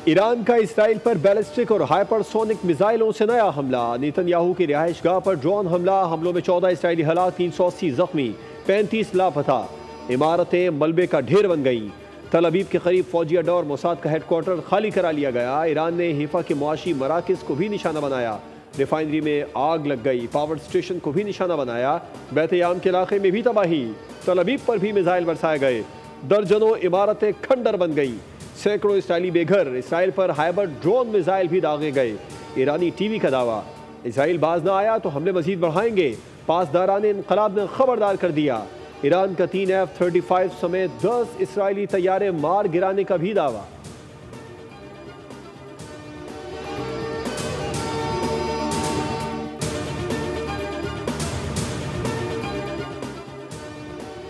Iran का Israel पर ballistic और हाइपरसोनिक मिसाइलों से नया हमला। नेतन्याहू की रिहाइशगाह पर ड्रोन हमलों में 14 इसराइली हलाक, 380 जख्मी, 35 लापता। इमारतें मलबे का ढेर बन गईं। तल अवीव के करीब फौजी अड्डा और मोसाद का हेडक्वार्टर खाली करा लिया गया। ईरान ने हिफा के मुआशी मराकज़ को भी निशाना बनाया। रिफाइनरी में आग लग गई। पावर स्टेशन को भी निशाना बनाया। बैत-ए-याम के इलाके में भी तबाही। तल अवीव पर भी मिसाइल बरसाए गए। दर्जनों इमारतें खंडर बन गई। सैकड़ों इसराइली बेघर। इसराइल पर हाइबर ड्रोन मिसाइल भी दागे गए। ईरानी टीवी का दावा, इसराइल बाज ना आया तो हमले मजीद बढ़ाएंगे। पासदारान इनकलाब ने खबरदार कर दिया। ईरान का 3 F-35 समेत 10 इसराइली तैयारे मार गिराने का भी दावा।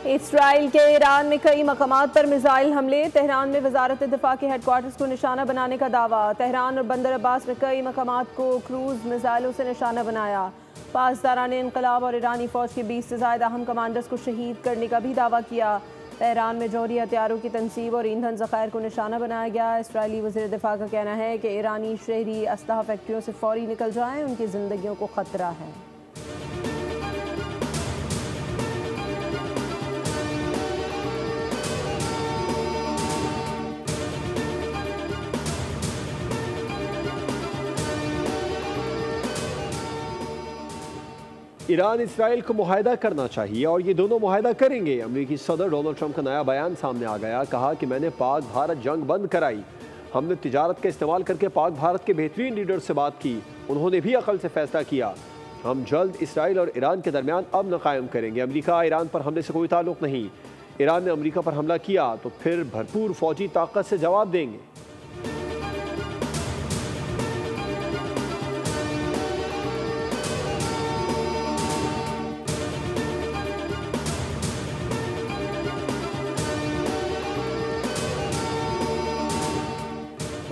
इसराइल के ईरान में कई मकामात पर मिसाइल हमले। तेहरान में वजारत दिफा के हेडक्वार्टर्स को निशाना बनाने का दावा। तेहरान और बंदर अब्बास में कई मकामात को क्रूज मिसाइलों से निशाना बनाया। पासदारान इनकलाब और ईरानी फौज के 20 से ज़ायद अहम कमांडर्स को शहीद करने का भी दावा किया। तेहरान में जौहरी हथियारों की तनसीब और ईंधन ज़खायर को निशाना बनाया गया। इसराइली वज़ीर दिफा का कहना है कि ईरानी शहरी असलहा फैक्ट्रियों से फौरी निकल जाएं, उनकी ज़िंदगियों को ख़तरा है। ईरान इसराइल को मुआहदा करना चाहिए और ये दोनों मुआहदा करेंगे। अमेरिकी सदर डोनाल्ड ट्रंप का नया बयान सामने आ गया। कहा कि मैंने पाक भारत जंग बंद कराई। हमने तिजारत का इस्तेमाल करके पाक भारत के बेहतरीन लीडर से बात की। उन्होंने भी अकल से फैसला किया। हम जल्द इसराइल और ईरान के दरमियान अमन कायम करेंगे। अमेरिका ईरान पर हमले से कोई ताल्लुक नहीं। ईरान ने अमेरिका पर हमला किया तो फिर भरपूर फौजी ताकत से जवाब देंगे।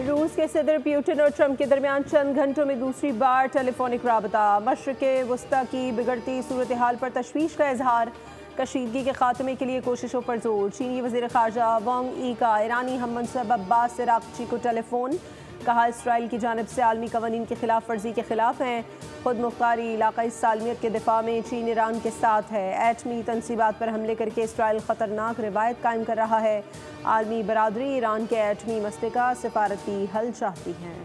रूस के सदर पुतिन और ट्रंप के दरमियान चंद घंटों में दूसरी बार टेलीफोनिक राबता। मशरिक़ वस्ता की बिगड़ती सूरत हाल पर तशवीश का इजहार। कशीदगी के खात्मे के लिए कोशिशों पर जोर। चीनी वज़ीर ख़ारजा वांग यी का ईरानी हम मनसब अब्बास अराग़ची को टेलीफोन। कहा इसराइल की जानिब से आलमी कवानीन की खिलाफ वर्जी के खिलाफ हैं। खुद मुख्तारी इलाक़ाई सालमियत के दिफा में चीन ईरान के साथ है। एटमी तनसीबात पर हमले करके इसराइल ख़तरनाक रिवायत कायम कर रहा है। आलमी बरादरी ईरान के एटमी मसले का सिफारती हल चाहती है।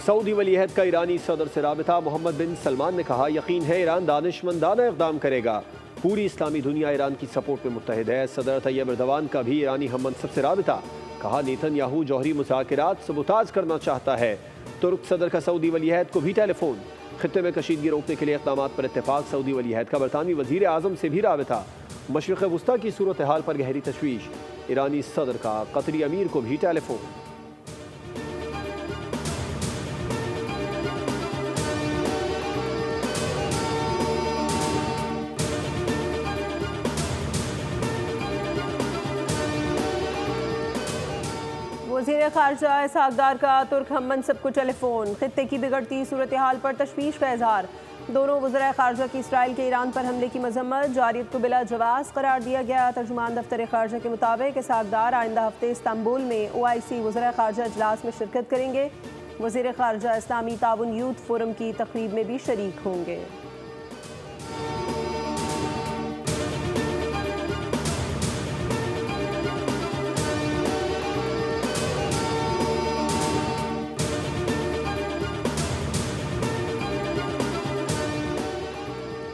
सऊदी वलीअहद का ईरानी सदर से राबिता। मोहम्मद बिन सलमान ने कहा, यकीन है ईरान दानिशमंदाना इक़दाम करेगा। पूरी इस्लामी दुनिया ईरान की सपोर्ट में मुत्तहिद है। सदर तैयब एर्दोगान का भी ईरानी हम मनसब से राबिता। कहा, नेतन्याहू जौहरी मुज़ाकरात सबूताज करना चाहता है। तुर्क सदर का सऊदी वलीअहद को भी टेलीफोन। खित्ते में कशीदगी रोकने के लिए इक़दामात पर इत्तेफाक। सऊदी वलीअहद का बरतानवी वज़ीर आज़म से भी राबिता। मशरिक़ वस्ता की सूरत हाल पर गहरी तशवीश। ईरानी सदर का कतरी अमीर को भी टेलीफोन। वज़ीर ख़ारजा इसहाक़ डार का तुर्क हम मनसब को टेलीफोन। खित्ते की बिगड़ती सूरत हाल पर तशवीश का इजहार। दोनों वज़ीर ख़ारजा की इसराइल के ईरान पर हमले की मजम्मत। जारियत को बिला जवाज़ करार दिया गया। तर्जुमान दफ्तर ख़ारजा के मुताबिक इसहाक़ डार आइंदा हफ्ते इस्तांबुल में OIC वज़ीर ख़ारजा इजलास में शिरकत करेंगे। वज़ीर ख़ारजा इस्लामी ताउन यूथ फोरम की तक़रीब में भी शरीक होंगे।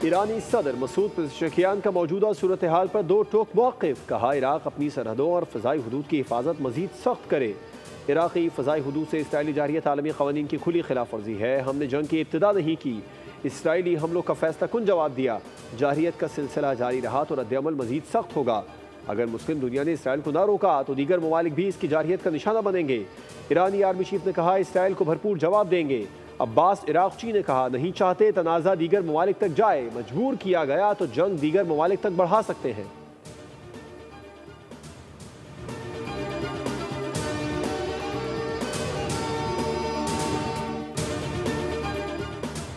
ईरानी सदर मसूद पेज़ेश्कियान का मौजूदा सूरत हाल पर दो टोक मौक़िफ़। कहा, इराक़ अपनी सरहदों और फ़ज़ाई हदूद की हिफाजत मज़ीद सख्त करे। इराक़ी फ़ज़ाई हदूद से इसराइली जारियत आलमी क़वानीन की खुली खिलाफ वर्जी है। हमने जंग की इब्तिदा नहीं की। इसराइली हमलों का फ़ैसला कुन जवाब दिया। जारियत का सिलसिला जारी रहा तो रद्द-ए-अमल मज़ीद सख्त होगा। अगर मुस्लिम दुनिया ने इसराइल को ना रोका तो दीगर ममालिक भी इसकी जारियत का निशाना बनेंगे। ईरानी आर्मी चीफ ने कहा, इसराइल को भरपूर जवाब देंगे। अब्बास अराग़ची ने कहा, नहीं चाहते तनाज़ा दीगर ममालिक तक जाए। मजबूर किया गया तो जंग दीगर ममालिक तक बढ़ा सकते हैं।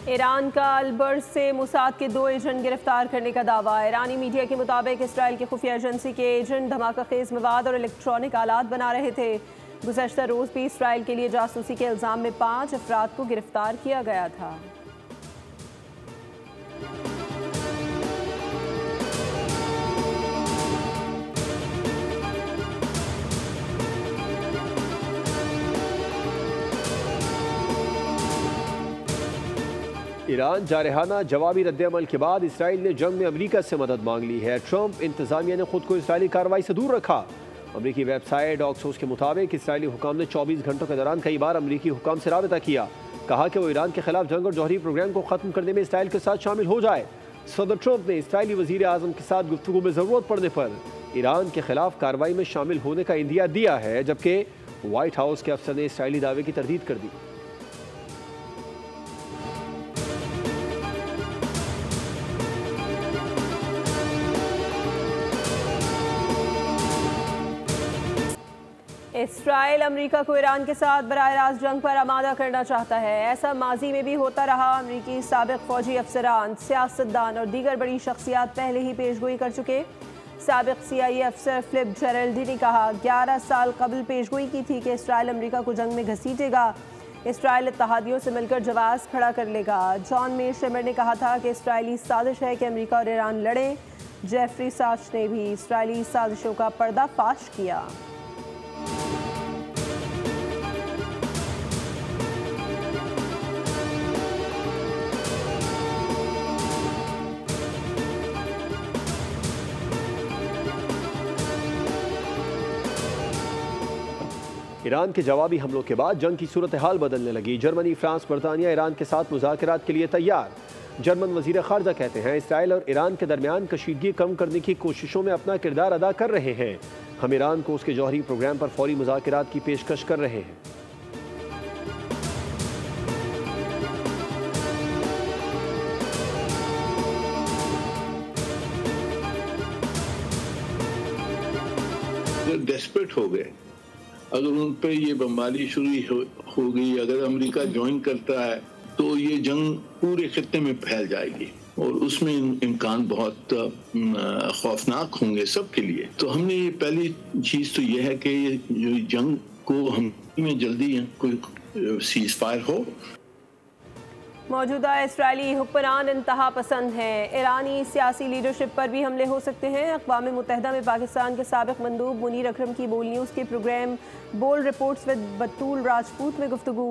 ईरान का अलबर्ज से मोसाद के 2 एजेंट गिरफ्तार करने का दावा। ईरानी मीडिया के मुताबिक इसराइल की खुफिया एजेंसी के एजेंट धमाका खेज मवाद और इलेक्ट्रॉनिक आलात बना रहे थे। गुज़श्ता रोज़ भी इसराइल के लिए जासूसी के इल्ज़ाम में 5 अफराद को गिरफ्तार किया गया था। ईरान जारहाना जवाबी रद्दअमल के बाद इसराइल ने जंग में अमरीका से मदद मांग ली है। ट्रंप इंतजामिया ने खुद को इसराइली कार्रवाई से दूर रखा। अमरीकी वेबसाइट ऑक्सोस के मुताबिक इसराइली हुकाम ने 24 घंटों के दौरान कई बार अमरीकी हुकाम से राबता किया। कहा कि वो ईरान के खिलाफ जंग और जौहरी प्रोग्राम को ख़त्म करने में इसराइल के साथ शामिल हो जाए। सदर ट्रंप ने इसराइली वज़ीर आज़म के साथ गुफ्तगू में ज़रूरत पड़ने पर ईरान के खिलाफ कार्रवाई में शामिल होने का इंदिया दिया है, जबकि व्हाइट हाउस के अफसर ने इसराइली दावे की तरदीद कर दी। इसराइल अमेरिका को ईरान के साथ बराह रास्त जंग पर आमादा करना चाहता है। ऐसा माजी में भी होता रहा। अमेरिकी साबिक फौजी अफसरान, सियासतदान और दीगर बड़ी शख्सियात पहले ही पेशगोई कर चुके। साबिक CIA अफसर फिलिप जेरेल्डी ने कहा 11 साल कबल पेशगोई की थी कि इसराइल अमेरिका को जंग में घसीटेगा। इसराइल इत्तहादियों से मिलकर जवाब खड़ा कर लेगा। जॉन मेशेमर ने कहा था कि इसराइली साजिश है कि अमेरिका और ईरान लड़ें। जेफरी साच ने भी इसराइली साजिशों का पर्दाफाश किया। ईरान के जवाबी हमलों के बाद जंग की सूरत हाल बदलने लगी। जर्मनी, फ्रांस, बरतानिया ईरान के साथ मुज़ाकरात के लिए तैयार। जर्मन वज़ीर ख़ारजा कहते हैं इसराइल और ईरान के दरमियान कशीदगी कम करने की कोशिशों में अपना किरदार अदा कर रहे हैं। हम ईरान को उसके जौहरी प्रोग्राम पर फौरी मुज़ाकरात की पेशकश कर रहे हैं। डेस्परेट हो गए, अगर उन पर ये बमबारी शुरू हो गई, अगर अमेरिका ज्वाइन करता है तो ये जंग पूरे खित्ते में फैल जाएगी और उसमें इम्कान बहुत खौफनाक होंगे सबके लिए। तो हमने ये पहली चीज़ तो ये है कि ये जंग को हम में जल्दी कोई सीज फायर हो। मौजूदा इसराइली हुक्मरान इंतहा पसंद हैं। ईरानी सियासी लीडरशिप पर भी हमले हो सकते हैं। अक़वाम मुत्तहिदा में पाकिस्तान के साबिक़ मंदूब मुनीर अकरम की बोल न्यूज़ के प्रोग्राम बोल रिपोर्ट्स विद बतूल राजपूत में गुफ्तगू।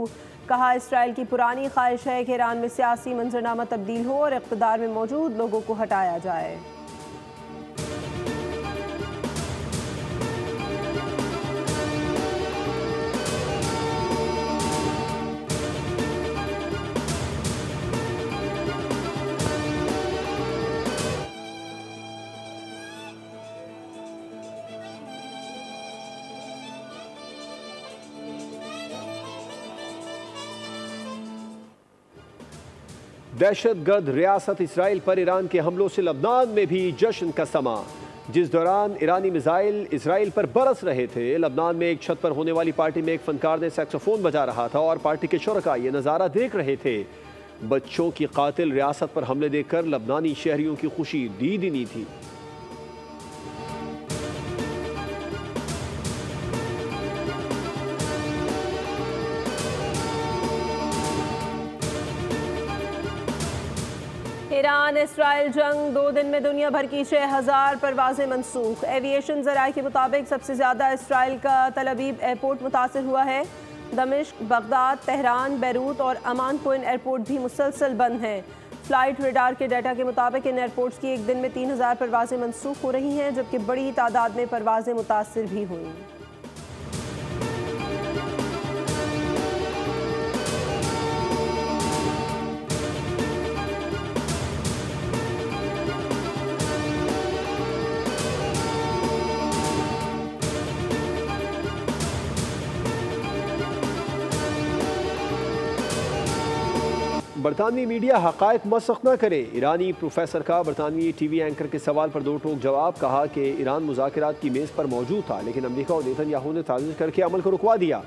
कहा इसराइल की पुरानी ख्वाहिश है कि ईरान में सियासी मंजरनामा तब्दील हो और इक़्तिदार में मौजूद लोगों को हटाया जाए। दहशतगर्द रियासत इसराइल पर ईरान के हमलों से लबनान में भी जश्न का समा। जिस दौरान ईरानी मिसाइल इसराइल पर बरस रहे थे, लबनान में एक छत पर होने वाली पार्टी में एक फनकार ने सैक्सोफोन बजा रहा था और पार्टी के शुरका ये नज़ारा देख रहे थे। बच्चों की कातिल रियासत पर हमले देखकर लबनानी शहरियों की खुशी दी दी नहीं थी। ईरान इसराइल जंग 2 दिन में दुनिया भर की 6000 परवाजें मनसूख। एविएशन ज़राए के मुताबिक सबसे ज़्यादा इसराइल का तल अबीब एयरपोर्ट मुतासर हुआ है। दमिश्क, बगदाद, तेहरान, बैरूत और अमान कोइन एयरपोर्ट भी मुसलसल बंद हैं। फ़्लाइट रेडार के डाटा के मुताबिक इन एयरपोर्ट्स की एक दिन में 3000 परवाजें मनसूख हो रही हैं, जबकि बड़ी तादाद में परवाजें मुतासर भी हुई। बरतानवी मीडिया हक़ाइक़ मसख़ न करे। ईरानी प्रोफेसर का बरतानवी TV एंकर के सवाल पर दो टोक जवाब। कहा कि ईरान मुज़ाकरात की मेज़ पर मौजूद था, लेकिन अमेरिका और नेतन्याहू ने साजिश करके अमल को रुकवा दिया।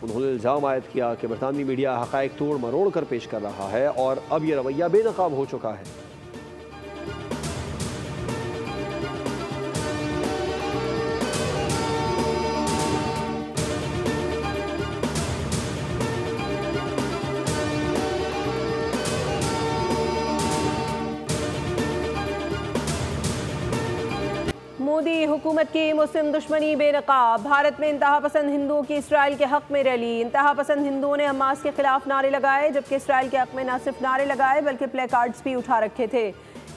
उन्होंने इल्ज़ाम आयद किया कि बरतानवी मीडिया हक़ाइक़ तोड़ मरोड़ कर पेश कर रहा है और अब यह रवैया बेनकाब हो चुका है। मोदी हुकूमत की मुस्लिम दुश्मनी बेनकाब। भारत में इंतहा पसंद हिंदुओं की इसराइल के हक में रैली। इंतहा पसंद हिंदुओं ने हमास के खिलाफ नारे लगाए, जबकि इसराइल के हक में न सिर्फ नारे लगाए बल्कि प्ले कार्ड्स भी उठा रखे थे।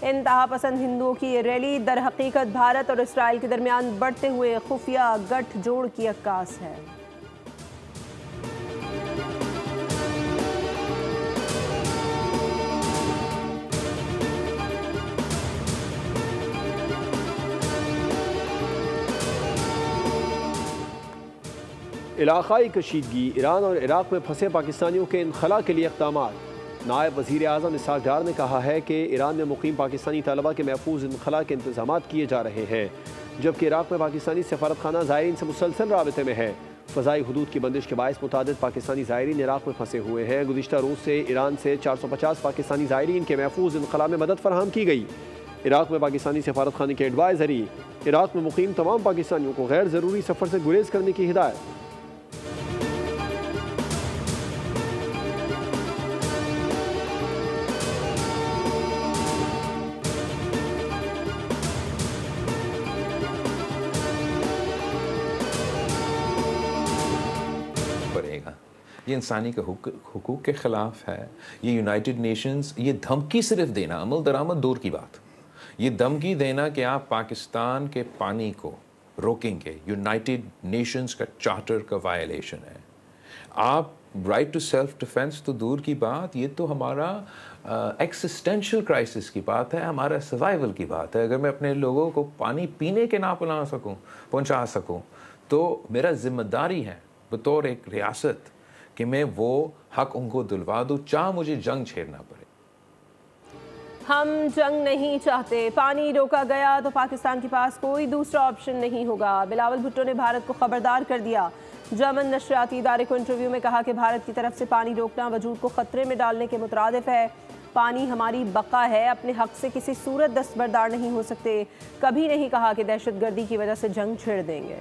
इंतहा पसंद हिंदुओं की ये रैली दर हकीकत भारत और इसराइल के दरमियान बढ़ते हुए खुफिया गठजोड़ की अक्कास है। इलाक़ाई कशीदगी, ईरान और इराक़ में फंसे पाकिस्तानियों के इनखला के लिए इक़दाम। नायब वज़ीर आज़म इसहाक़ डार ने कहा है कि ईरान में मुक़ीम पाकिस्तानी तलबा के महफूज इनखला के इंतज़ाम किए जा रहे हैं, जबकि इराक़ में पाकिस्तानी सफ़ारत खाना ज़ायरीन से मुसलसल राबते में है। फ़ज़ाई हुदूद की बंदिश के बायस मुतादिद पाकिस्तानी ज़ायरीन इराक़ में फंसे हुए हैं। गुज़िश्ता रोज़ से ईरान से 450 पाकिस्तानी ज़ायरीन के महफूज इनखला में मदद फराहम की गई। इराक़ में पाकिस्तानी सफ़ारत खाने के एडवाइज़री इराक़ में मुक़ीम तमाम पाकिस्तानियों को गैर ज़रूरी सफ़र से गुरेज करने की हिदायत। ये इंसानी के हुकूक के ख़िलाफ़ है। ये यूनाइटेड नेशंस, ये धमकी सिर्फ देना, अमल दरामद दूर की बात, ये धमकी देना कि आप पाकिस्तान के पानी को रोकेंगे, यूनाइटेड नेशंस का चार्टर का वायलेशन है। आप राइट टू सेल्फ डिफेंस तो दूर की बात, ये तो हमारा एक्सिस्टेंशियल क्राइसिस की बात है, हमारा सर्वाइवल की बात है। अगर मैं अपने लोगों को पानी पीने के ना पहुँचा सकूँ तो मेरा जिम्मेदारी है बतौर एक रियासत कि मैं वो हक उनको दिलवा दूँ, चाहे मुझे जंग छेड़ना पड़े। हम जंग नहीं चाहते, पानी रोका गया तो पाकिस्तान के पास कोई दूसरा ऑप्शन नहीं होगा। बिलावल भुट्टो ने भारत को खबरदार कर दिया। जर्मन नशरियाती इदारे को इंटरव्यू में कहा कि भारत की तरफ से पानी रोकना वजूद को खतरे में डालने के मुतरादिफ है। पानी हमारी बका है, अपने हक से किसी सूरत दस्तबरदार नहीं हो सकते। कभी नहीं कहा कि दहशतगर्दी की वजह से जंग छेड़ देंगे।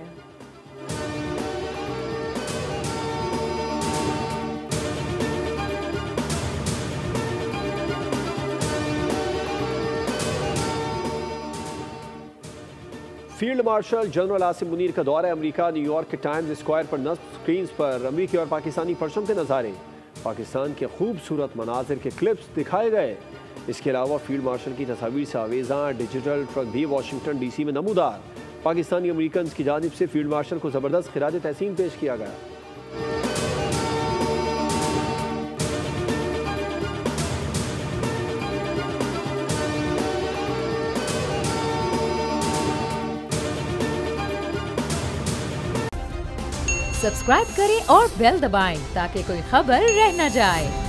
Field marshal general Asim Munir का दौरा अमेरिका। न्यूयॉर्क के टाइम्स स्क्वायर पर नस्ब स्क्रीन्स पर अमेरिकी और पाकिस्तानी परचम के नज़ारे, पाकिस्तान के खूबसूरत मनाजिर के क्लिप्स दिखाए गए। इसके अलावा फील्ड मार्शल की तस्वीर से आवेज़ा डिजिटल ट्रक भी वाशिंगटन DC में नमूदार। पाकिस्तानी अमेरिकन की जानिब से फील्ड मार्शल को ज़बरदस्त खिराज तहसीन पेश किया गया। सब्सक्राइब करें और बेल दबाएं ताकि कोई खबर रह न जाए।